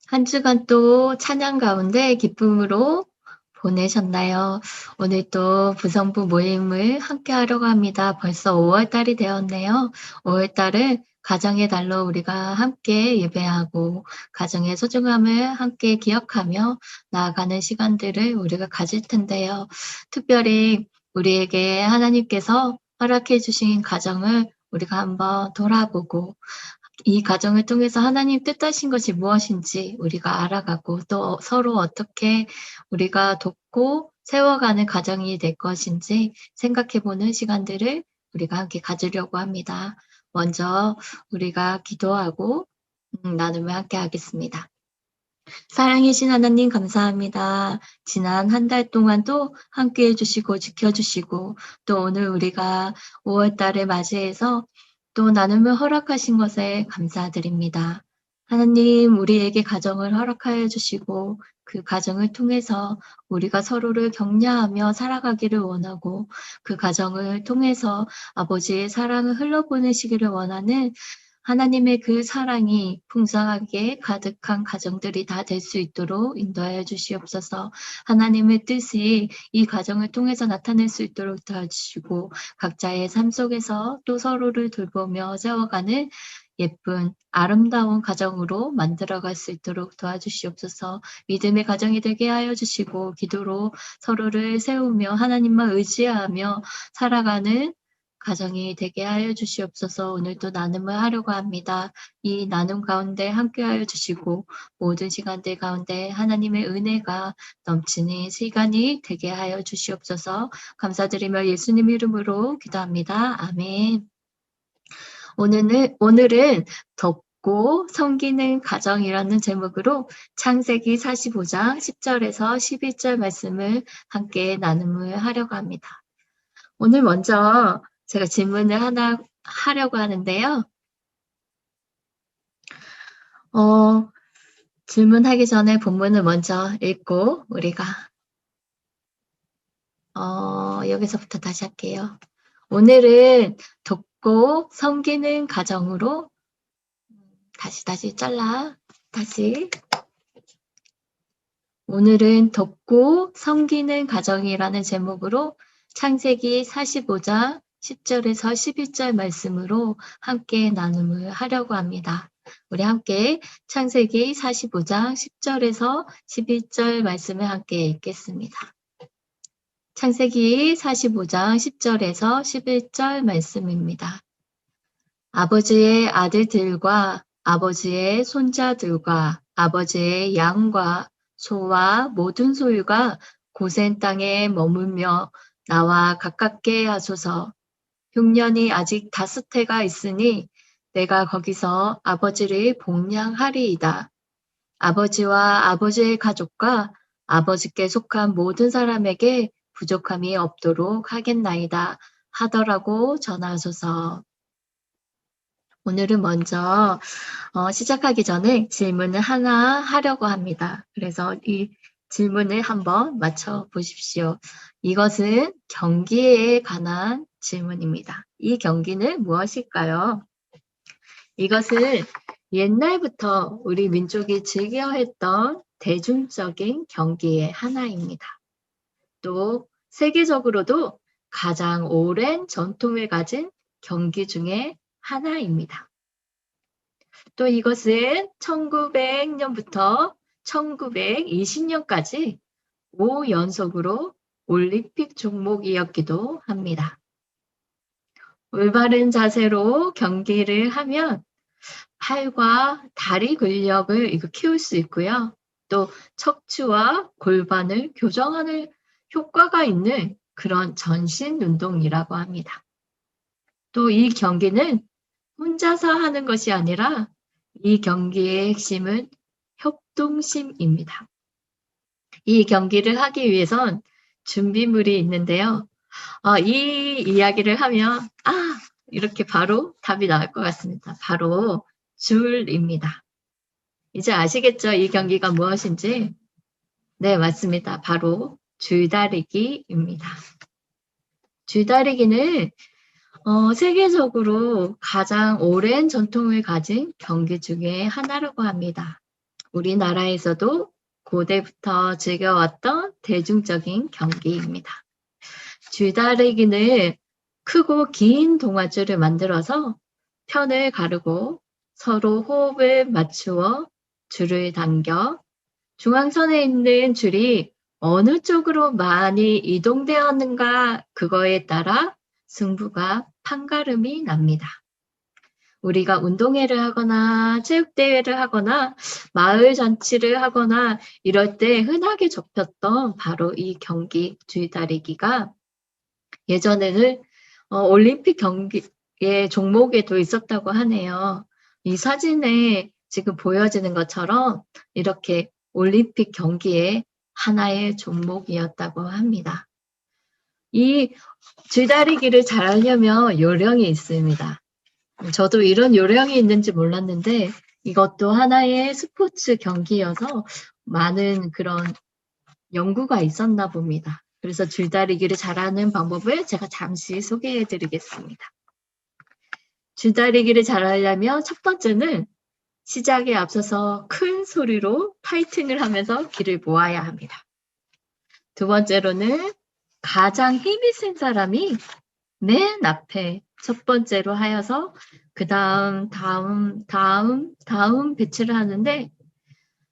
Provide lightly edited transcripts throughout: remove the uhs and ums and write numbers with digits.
한 주간 또 찬양 가운데 기쁨으로 보내셨나요? 오늘 또 부성부 모임을 함께 하려고 합니다. 벌써 5월 달이 되었네요. 5월 달은 가정의 달로 우리가 함께 예배하고 가정의 소중함을 함께 기억하며 나아가는 시간들을 우리가 가질 텐데요. 특별히 우리에게 하나님께서 허락해 주신 가정을 우리가 한번 돌아보고 이 과정을 통해서 하나님 뜻하신 것이 무엇인지 우리가 알아가고 또 서로 어떻게 우리가 돕고 세워가는 과정이 될 것인지 생각해보는 시간들을 우리가 함께 가지려고 합니다. 먼저 우리가 기도하고 나눔을 함께 하겠습니다. 사랑이신 하나님 감사합니다. 지난 한 달 동안도 함께해 주시고 지켜주시고 또 오늘 우리가 5월 달을 맞이해서 또 나눔을 허락하신 것에 감사드립니다. 하나님 우리에게 가정을 허락하여 주시고 그 가정을 통해서 우리가 서로를 격려하며 살아가기를 원하고 그 가정을 통해서 아버지의 사랑을 흘러보내시기를 원하는 하나님의 그 사랑이 풍성하게 가득한 가정들이 다 될 수 있도록 인도하여 주시옵소서. 하나님의 뜻이 이 가정을 통해서 나타낼 수 있도록 도와주시고 각자의 삶 속에서 또 서로를 돌보며 세워가는 예쁜 아름다운 가정으로 만들어갈 수 있도록 도와주시옵소서. 믿음의 가정이 되게 하여 주시고 기도로 서로를 세우며 하나님만 의지하며 살아가는 가정이 되게 하여 주시옵소서. 오늘도 나눔을 하려고 합니다. 이 나눔 가운데 함께하여 주시고 모든 시간들 가운데 하나님의 은혜가 넘치는 시간이 되게 하여 주시옵소서. 감사드리며 예수님 이름으로 기도합니다. 아멘. 오늘은 덥고 섬기는 가정이라는 제목으로 창세기 45장 10절에서 11절 말씀을 함께 나눔을 하려고 합니다. 오늘 먼저 제가 질문을 하나 하려고 하는데요. 질문하기 전에 본문을 먼저 읽고 우리가 여기서부터 다시 할게요. 오늘은 돕고 섬기는 가정으로 다시 잘라 다시 오늘은 돕고 섬기는 가정이라는 제목으로 창세기 45장 10절에서 11절 말씀으로 함께 나눔을 하려고 합니다. 우리 함께 창세기 45장 10절에서 11절 말씀을 함께 읽겠습니다. 창세기 45장 10절에서 11절 말씀입니다. 아버지의 아들들과 아버지의 손자들과 아버지의 양과 소와 모든 소유가 고센 땅에 머물며 나와 가깝게 하소서. 흉년이 아직 5해가 있으니 내가 거기서 아버지를 복량하리이다. 아버지와 아버지의 가족과 아버지께 속한 모든 사람에게 부족함이 없도록 하겠나이다. 하더라고 전하소서. 오늘은 먼저 시작하기 전에 질문을 하나 하려고 합니다. 그래서 이 질문을 한번 맞춰보십시오. 이것은 경기에 관한 질문입니다. 이 경기는 무엇일까요? 이것은 옛날부터 우리 민족이 즐겨했던 대중적인 경기의 하나입니다. 또 세계적으로도 가장 오랜 전통을 가진 경기 중에 하나입니다. 또 이것은 1900년부터 1920년까지 5연속으로 올림픽 종목이었기도 합니다. 올바른 자세로 경기를 하면 팔과 다리 근력을 키울 수 있고요. 또 척추와 골반을 교정하는 효과가 있는 그런 전신 운동이라고 합니다. 또 이 경기는 혼자서 하는 것이 아니라 이 경기의 핵심은 협동심입니다. 이 경기를 하기 위해선 준비물이 있는데요. 이 이야기를 하면 이렇게 바로 답이 나올 것 같습니다. 바로 줄입니다. 이제 아시겠죠? 이 경기가 무엇인지? 네, 맞습니다. 바로 줄다리기입니다. 줄다리기는 세계적으로 가장 오랜 전통을 가진 경기 중에 하나라고 합니다. 우리나라에서도 고대부터 즐겨왔던 대중적인 경기입니다. 줄다리기는 크고 긴 동아줄을 만들어서 편을 가르고 서로 호흡을 맞추어 줄을 당겨 중앙선에 있는 줄이 어느 쪽으로 많이 이동되었는가 그거에 따라 승부가 판가름이 납니다. 우리가 운동회를 하거나 체육대회를 하거나 마을 잔치를 하거나 이럴 때 흔하게 접혔던 바로 이 경기 줄다리기가 예전에는 올림픽 경기의 종목에도 있었다고 하네요. 이 사진에 지금 보여지는 것처럼 이렇게 올림픽 경기의 하나의 종목이었다고 합니다. 이 줄다리기를 잘하려면 요령이 있습니다. 저도 이런 요령이 있는지 몰랐는데 이것도 하나의 스포츠 경기여서 많은 그런 연구가 있었나 봅니다. 그래서 줄다리기를 잘하는 방법을 제가 잠시 소개해 드리겠습니다. 줄다리기를 잘하려면 첫 번째는 시작에 앞서서 큰 소리로 파이팅을 하면서 기를 모아야 합니다. 두 번째로는 가장 힘이 센 사람이 맨 앞에 첫 번째로 하여서 그 다음 배치를 하는데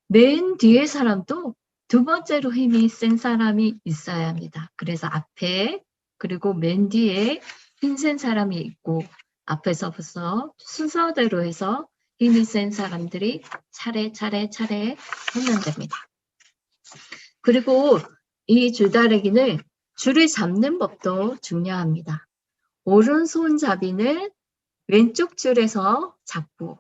맨 뒤에 사람도 두 번째로 힘이 센 사람이 있어야 합니다. 그래서 앞에 그리고 맨 뒤에 힘 센 사람이 있고 앞에서부터 순서대로 해서 힘이 센 사람들이 차례 하면 됩니다. 그리고 이 줄다리기는 줄을 잡는 법도 중요합니다. 오른손잡이는 왼쪽 줄에서 잡고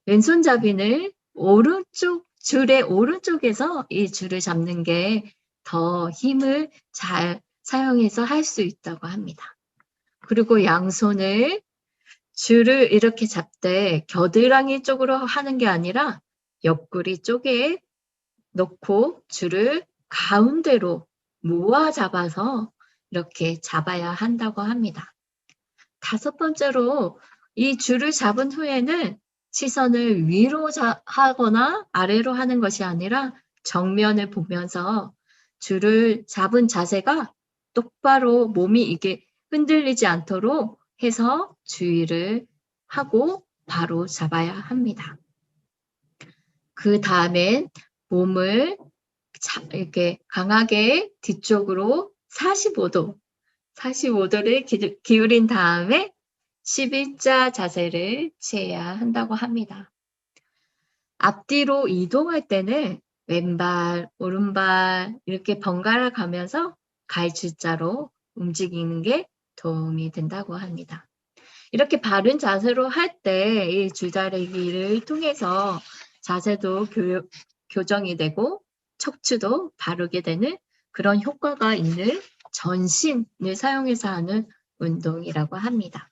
왼손잡이는 오른쪽 줄의 오른쪽에서 이 줄을 잡는 게 더 힘을 잘 사용해서 할 수 있다고 합니다. 그리고 양손을 줄을 이렇게 잡되 겨드랑이 쪽으로 하는 게 아니라 옆구리 쪽에 놓고 줄을 가운데로 모아 잡아서 이렇게 잡아야 한다고 합니다. 다섯 번째로 이 줄을 잡은 후에는 시선을 위로 하거나 아래로 하는 것이 아니라 정면을 보면서 줄을 잡은 자세가 똑바로 몸이 이게 흔들리지 않도록 해서 주의를 하고 바로 잡아야 합니다. 그 다음엔 몸을 이렇게 강하게 뒤쪽으로 45도를 기울인 다음에 11자 자세를 취해야 한다고 합니다. 앞뒤로 이동할 때는 왼발, 오른발 이렇게 번갈아 가면서 갈줄자로 움직이는 게 도움이 된다고 합니다. 이렇게 바른 자세로 할 때 이 줄다리기를 통해서 자세도 교정이 되고 척추도 바르게 되는 그런 효과가 있는 전신을 사용해서 하는 운동이라고 합니다.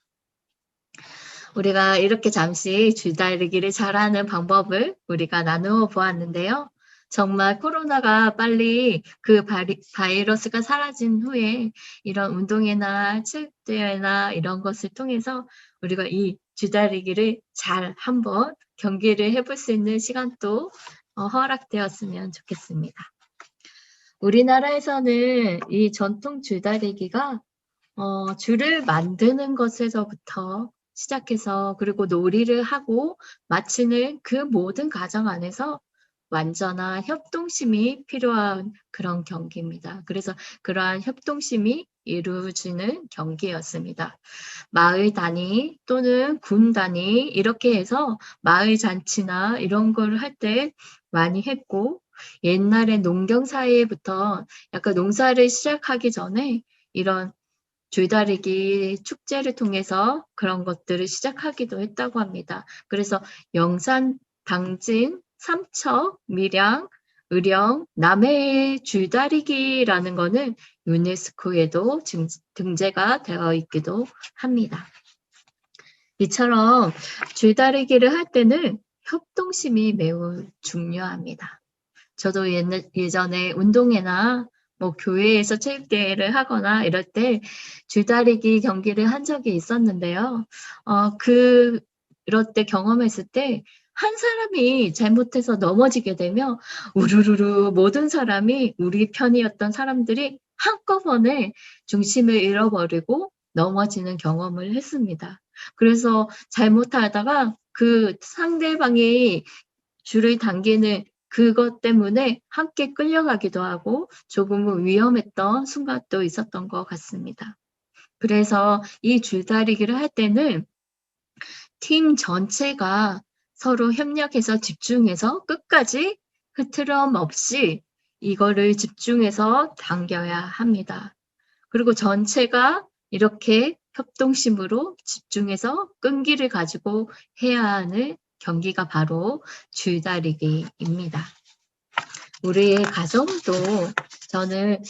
우리가 이렇게 잠시 줄다리기를 잘하는 방법을 우리가 나누어 보았는데요. 정말 코로나가 빨리 그 바이러스가 사라진 후에 이런 운동회나 체육대회나 이런 것을 통해서 우리가 이 줄다리기를 잘 한번 경기를 해볼 수 있는 시간도 허락되었으면 좋겠습니다. 우리나라에서는 이 전통 줄다리기가 줄을 만드는 것에서부터 시작해서 그리고 놀이를 하고 마치는 그 모든 과정 안에서 완전한 협동심이 필요한 그런 경기입니다. 그래서 그러한 협동심이 이루어지는 경기였습니다. 마을 단위 또는 군 단위 이렇게 해서 마을 잔치나 이런 걸 할 때 많이 했고 옛날에 농경 사회부터 약간 농사를 시작하기 전에 이런 줄다리기 축제를 통해서 그런 것들을 시작하기도 했다고 합니다. 그래서 영산, 당진, 삼척, 밀양, 의령, 남해의 줄다리기라는 거는 유네스코에도 등재가 되어 있기도 합니다. 이처럼 줄다리기를 할 때는 협동심이 매우 중요합니다. 저도 예전에 운동회나 뭐 교회에서 체육대회를 하거나 이럴 때 줄다리기 경기를 한 적이 있었는데요. 그럴 때 경험했을 때 한 사람이 잘못해서 넘어지게 되면 우르르르 모든 사람이 우리 편이었던 사람들이 한꺼번에 중심을 잃어버리고 넘어지는 경험을 했습니다. 그래서 잘못하다가 그 상대방이 줄을 당기는 그것 때문에 함께 끌려가기도 하고 조금은 위험했던 순간도 있었던 것 같습니다. 그래서 이 줄다리기를 할 때는 팀 전체가 서로 협력해서 집중해서 끝까지 흐트럼 없이 이거를 집중해서 당겨야 합니다. 그리고 전체가 이렇게 협동심으로 집중해서 끈기를 가지고 해야 하는 경기가 바로 줄다리기입니다. 우리의 가정도 저는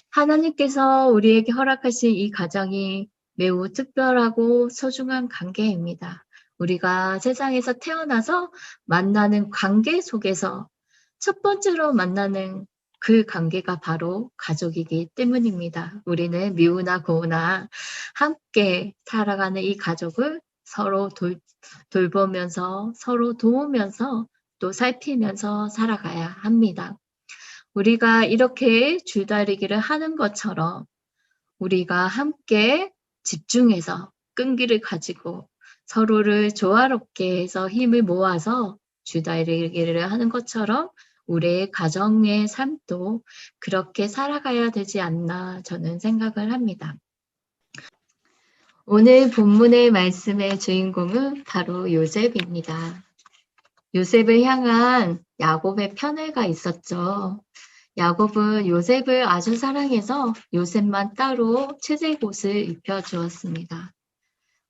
하나님께서 우리에게 허락하신 이 가정이 매우 특별하고 소중한 관계입니다. 우리가 세상에서 태어나서 만나는 관계 속에서 첫 번째로 만나는 그 관계가 바로 가족이기 때문입니다. 우리는 미우나 고우나 함께 살아가는 이 가족을 서로 돌보면서 서로 도우면서 또 살피면서 살아가야 합니다. 우리가 이렇게 줄다리기를 하는 것처럼 우리가 함께 집중해서 끈기를 가지고 서로를 조화롭게 해서 힘을 모아서 줄다리기를 하는 것처럼 우리의 가정의 삶도 그렇게 살아가야 되지 않나 저는 생각을 합니다. 오늘 본문의 말씀의 주인공은 바로 요셉입니다. 요셉을 향한 야곱의 편애가 있었죠. 야곱은 요셉을 아주 사랑해서 요셉만 따로 채색옷을 입혀주었습니다.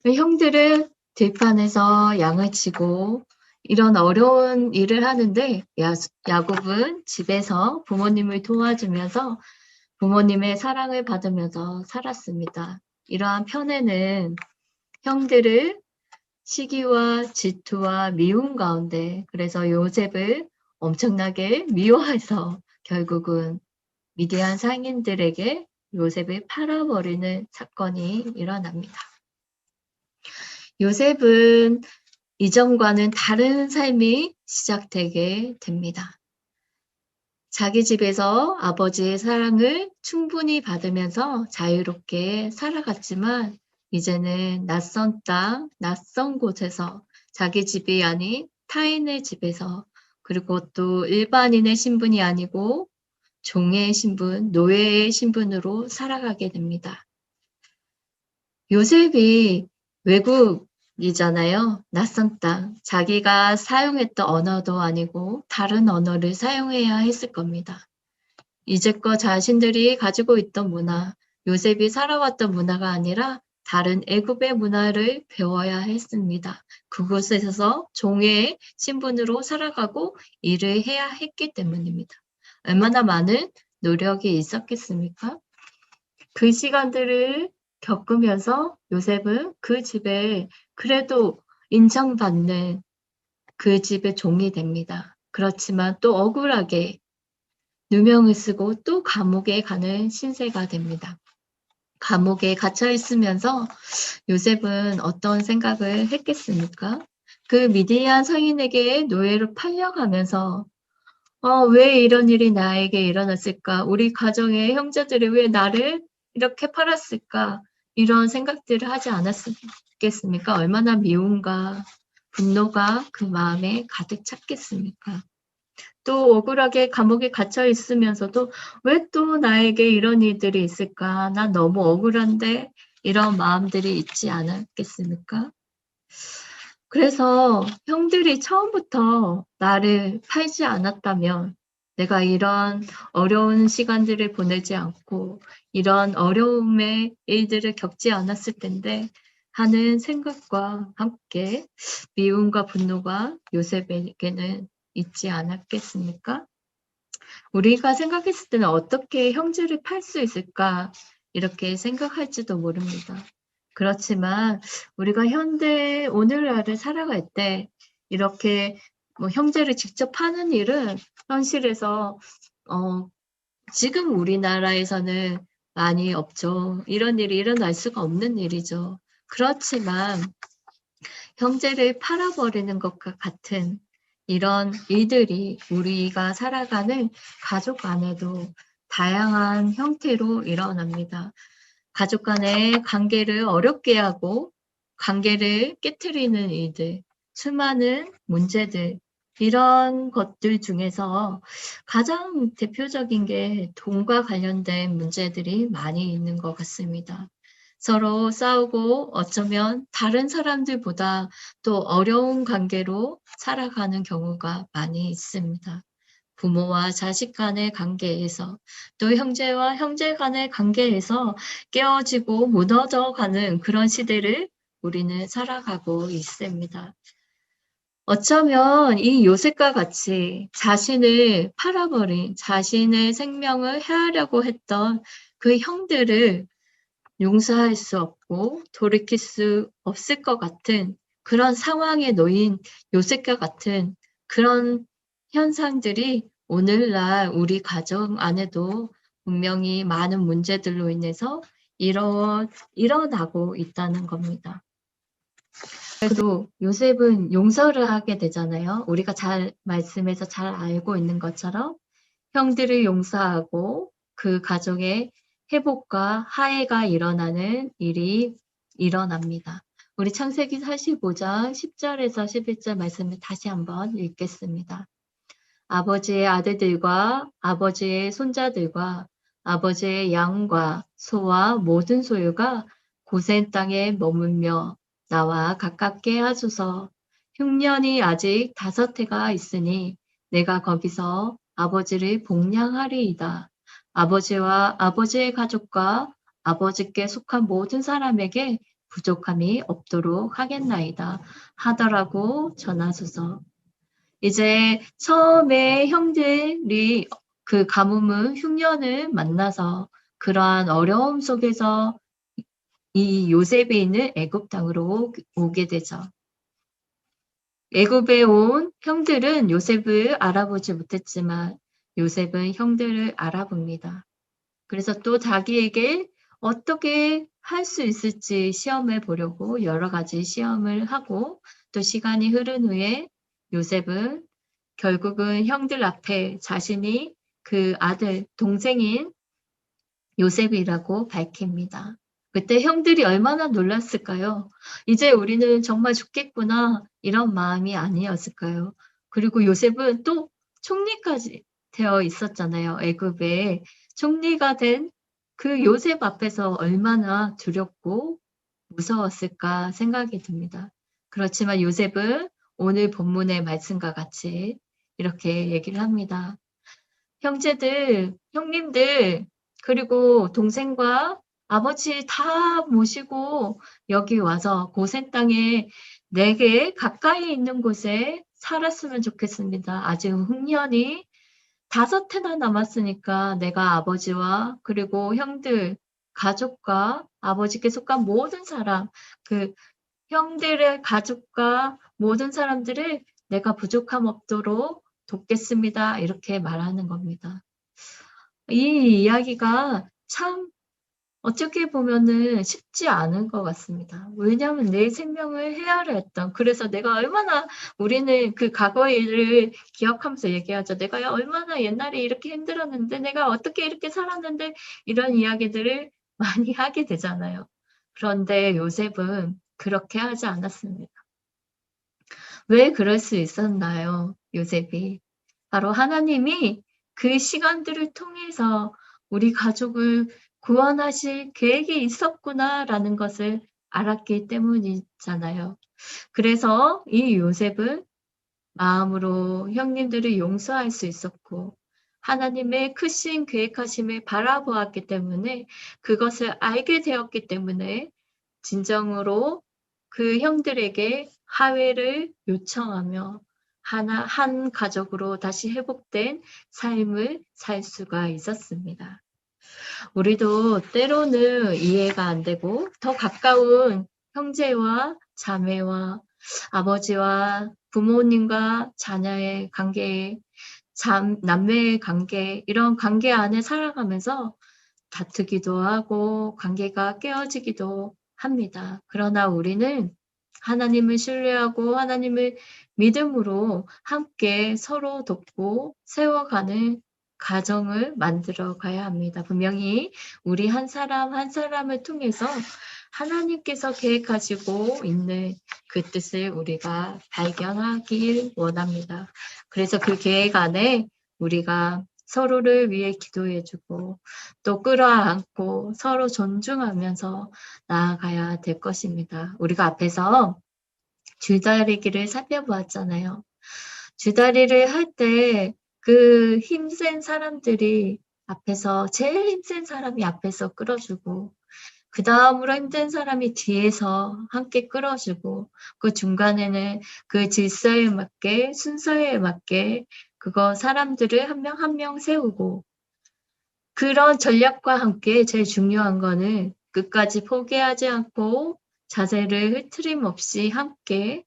형들은 들판에서 양을 치고 이런 어려운 일을 하는데 야곱은 집에서 부모님을 도와주면서 부모님의 사랑을 받으면서 살았습니다. 이러한 편애는 형들을 시기와 질투와 미움 가운데 그래서 요셉을 엄청나게 미워해서 결국은 미디안 상인들에게 요셉을 팔아버리는 사건이 일어납니다. 요셉은 이전과는 다른 삶이 시작되게 됩니다. 자기 집에서 아버지의 사랑을 충분히 받으면서 자유롭게 살아갔지만 이제는 낯선 땅, 낯선 곳에서 자기 집이 아닌 타인의 집에서 그리고 또 일반인의 신분이 아니고 종의 신분, 노예의 신분으로 살아가게 됩니다. 요셉이 외국이잖아요. 낯선 땅. 자기가 사용했던 언어도 아니고 다른 언어를 사용해야 했을 겁니다. 이제껏 자신들이 가지고 있던 문화, 요셉이 살아왔던 문화가 아니라 다른 애굽의 문화를 배워야 했습니다. 그곳에서 종의 신분으로 살아가고 일을 해야 했기 때문입니다. 얼마나 많은 노력이 있었겠습니까? 그 시간들을 겪으면서 요셉은 그 집에 그래도 인정받는 그 집의 종이 됩니다. 그렇지만 또 억울하게 누명을 쓰고 또 감옥에 가는 신세가 됩니다. 감옥에 갇혀 있으면서 요셉은 어떤 생각을 했겠습니까? 그 미디안 성인에게 노예로 팔려가면서 왜 이런 일이 나에게 일어났을까? 우리 가정의 형제들이 왜 나를 이렇게 팔았을까? 이런 생각들을 하지 않았겠습니까? 얼마나 미움과 분노가 그 마음에 가득 찼겠습니까? 또 억울하게 감옥에 갇혀 있으면서도 왜 또 나에게 이런 일들이 있을까? 난 너무 억울한데 이런 마음들이 있지 않았겠습니까? 그래서 형들이 처음부터 나를 팔지 않았다면 내가 이런 어려운 시간들을 보내지 않고 이런 어려움의 일들을 겪지 않았을 텐데 하는 생각과 함께 미움과 분노가 요셉에게는 있지 않았겠습니까? 우리가 생각했을 때는 어떻게 형제를 팔 수 있을까 이렇게 생각할지도 모릅니다. 그렇지만 우리가 현대 오늘날을 살아갈 때 이렇게 뭐 형제를 직접 파는 일은 현실에서 지금 우리나라에서는 많이 없죠. 이런 일이 일어날 수가 없는 일이죠. 그렇지만 형제를 팔아버리는 것과 같은 이런 일들이 우리가 살아가는 가족 안에도 다양한 형태로 일어납니다. 가족 간의 관계를 어렵게 하고 관계를 깨트리는 일들, 수많은 문제들, 이런 것들 중에서 가장 대표적인 게 돈과 관련된 문제들이 많이 있는 것 같습니다. 서로 싸우고 어쩌면 다른 사람들보다 또 어려운 관계로 살아가는 경우가 많이 있습니다. 부모와 자식 간의 관계에서, 또 형제와 형제 간의 관계에서 깨어지고 무너져 가는 그런 시대를 우리는 살아가고 있습니다. 어쩌면 이 요셉과 같이 자신을 팔아버린, 자신의 생명을 해하려고 했던 그 형들을 용서할 수 없고 돌이킬 수 없을 것 같은 그런 상황에 놓인 요셉과 같은 그런 현상들이 오늘날 우리 가정 안에도 분명히 많은 문제들로 인해서 일어나고 있다는 겁니다. 그래도 요셉은 용서를 하게 되잖아요. 우리가 말씀에서 잘 알고 있는 것처럼 형들을 용서하고 그 가정의 회복과 화해가 일어나는 일이 일어납니다. 우리 창세기 45장 10절에서 11절 말씀을 다시 한번 읽겠습니다. 아버지의 아들들과 아버지의 손자들과 아버지의 양과 소와 모든 소유가 고센 땅에 머물며 나와 가깝게 하소서. 흉년이 아직 5해가 있으니 내가 거기서 아버지를 복량하리이다. 아버지와 아버지의 가족과 아버지께 속한 모든 사람에게 부족함이 없도록 하겠나이다. 하더라고 전하소서. 이제 처음에 형들이 그 가뭄은 흉년을 만나서 그러한 어려움 속에서 이 요셉이 있는 애굽 땅으로 오게 되죠. 애굽에 온 형들은 요셉을 알아보지 못했지만 요셉은 형들을 알아봅니다. 그래서 또 자기에게 어떻게 할 수 있을지 시험해 보려고 여러 가지 시험을 하고 또 시간이 흐른 후에 요셉은 결국은 형들 앞에 자신이 그 아들, 동생인 요셉이라고 밝힙니다. 그때 형들이 얼마나 놀랐을까요? 이제 우리는 정말 죽겠구나 이런 마음이 아니었을까요? 그리고 요셉은 또 총리까지 되어 있었잖아요. 애굽에 총리가 된 그 요셉 앞에서 얼마나 두렵고 무서웠을까 생각이 듭니다. 그렇지만 요셉은 오늘 본문의 말씀과 같이 이렇게 얘기를 합니다. 형제들, 형님들, 그리고 동생과 아버지 다 모시고 여기 와서 고센 땅에 내게 가까이 있는 곳에 살았으면 좋겠습니다. 아직 흉년이 5해나 남았으니까 내가 아버지와 그리고 형들, 가족과 아버지께 속한 모든 사람, 그 형들의 가족과 모든 사람들을 내가 부족함 없도록 돕겠습니다. 이렇게 말하는 겁니다. 이 이야기가 참 어떻게 보면은 쉽지 않은 것 같습니다. 왜냐하면 내 생명을 헤아려 했던, 그래서 내가 얼마나, 우리는 그 과거의 일을 기억하면서 얘기하죠. 내가 얼마나 옛날에 이렇게 힘들었는데, 내가 어떻게 이렇게 살았는데, 이런 이야기들을 많이 하게 되잖아요. 그런데 요셉은 그렇게 하지 않았습니다. 왜 그럴 수 있었나요, 요셉이? 바로 하나님이 그 시간들을 통해서 우리 가족을 구원하실 계획이 있었구나라는 것을 알았기 때문이잖아요. 그래서 이 요셉은 마음으로 형님들을 용서할 수 있었고 하나님의 크신 계획하심을 바라보았기 때문에 그것을 알게 되었기 때문에 진정으로 그 형들에게 화해를 요청하며 한 가족으로 다시 회복된 삶을 살 수가 있었습니다. 우리도 때로는 이해가 안 되고 더 가까운 형제와 자매와 아버지와 부모님과 자녀의 관계, 남매의 관계, 이런 관계 안에 살아가면서 다투기도 하고 관계가 깨어지기도 합니다. 그러나 우리는 하나님을 신뢰하고 하나님을 믿음으로 함께 서로 돕고 세워가는 가정을 만들어 가야 합니다. 분명히 우리 한 사람 한 사람을 통해서 하나님께서 계획하시고 있는 그 뜻을 우리가 발견하길 원합니다. 그래서 그 계획 안에 우리가 서로를 위해 기도해주고 또 끌어안고 서로 존중하면서 나아가야 될 것입니다. 우리가 앞에서 줄다리기를 살펴보았잖아요. 줄다리를 할 때 그 힘센 사람들이 앞에서 제일 힘센 사람이 앞에서 끌어주고 그 다음으로 힘든 사람이 뒤에서 함께 끌어주고 그 중간에는 그 질서에 맞게 순서에 맞게 그거 사람들을 한 명 한 명 세우고 그런 전략과 함께 제일 중요한 거는 끝까지 포기하지 않고 자세를 흐트림 없이 함께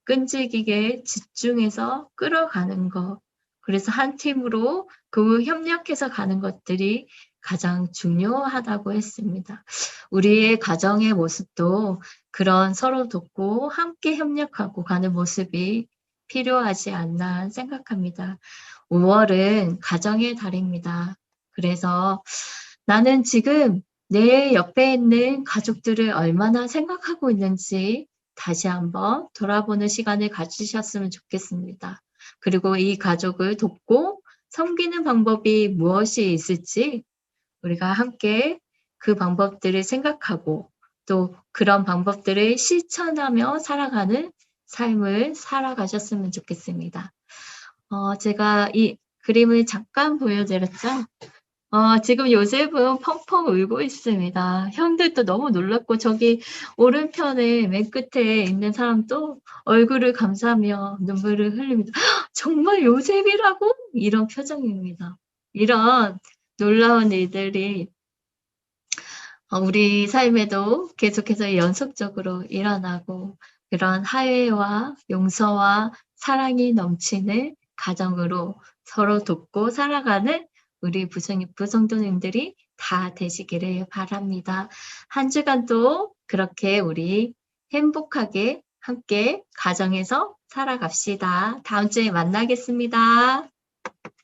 끈질기게 집중해서 끌어가는 것. 그래서 한 팀으로 그 협력해서 가는 것들이 가장 중요하다고 했습니다. 우리의 가정의 모습도 그런 서로 돕고 함께 협력하고 가는 모습이 필요하지 않나 생각합니다. 5월은 가정의 달입니다. 그래서 나는 지금 내 옆에 있는 가족들을 얼마나 생각하고 있는지 다시 한번 돌아보는 시간을 가지셨으면 좋겠습니다. 그리고 이 가족을 돕고 섬기는 방법이 무엇이 있을지 우리가 함께 그 방법들을 생각하고 또 그런 방법들을 실천하며 살아가는 삶을 살아가셨으면 좋겠습니다. 제가 이 그림을 잠깐 보여드렸죠? 지금 요셉은 펑펑 울고 있습니다. 형들도 너무 놀랐고 저기 오른편에 맨 끝에 있는 사람도 얼굴을 감싸며 눈물을 흘립니다. 정말 요셉이라고? 이런 표정입니다. 이런 놀라운 일들이 우리 삶에도 계속해서 연속적으로 일어나고 그런 화해와 용서와 사랑이 넘치는 가정으로 서로 돕고 살아가는 우리 부성도님들이 다 되시기를 바랍니다. 한 주간도 그렇게 우리 행복하게 함께 가정에서 살아갑시다. 다음 주에 만나겠습니다.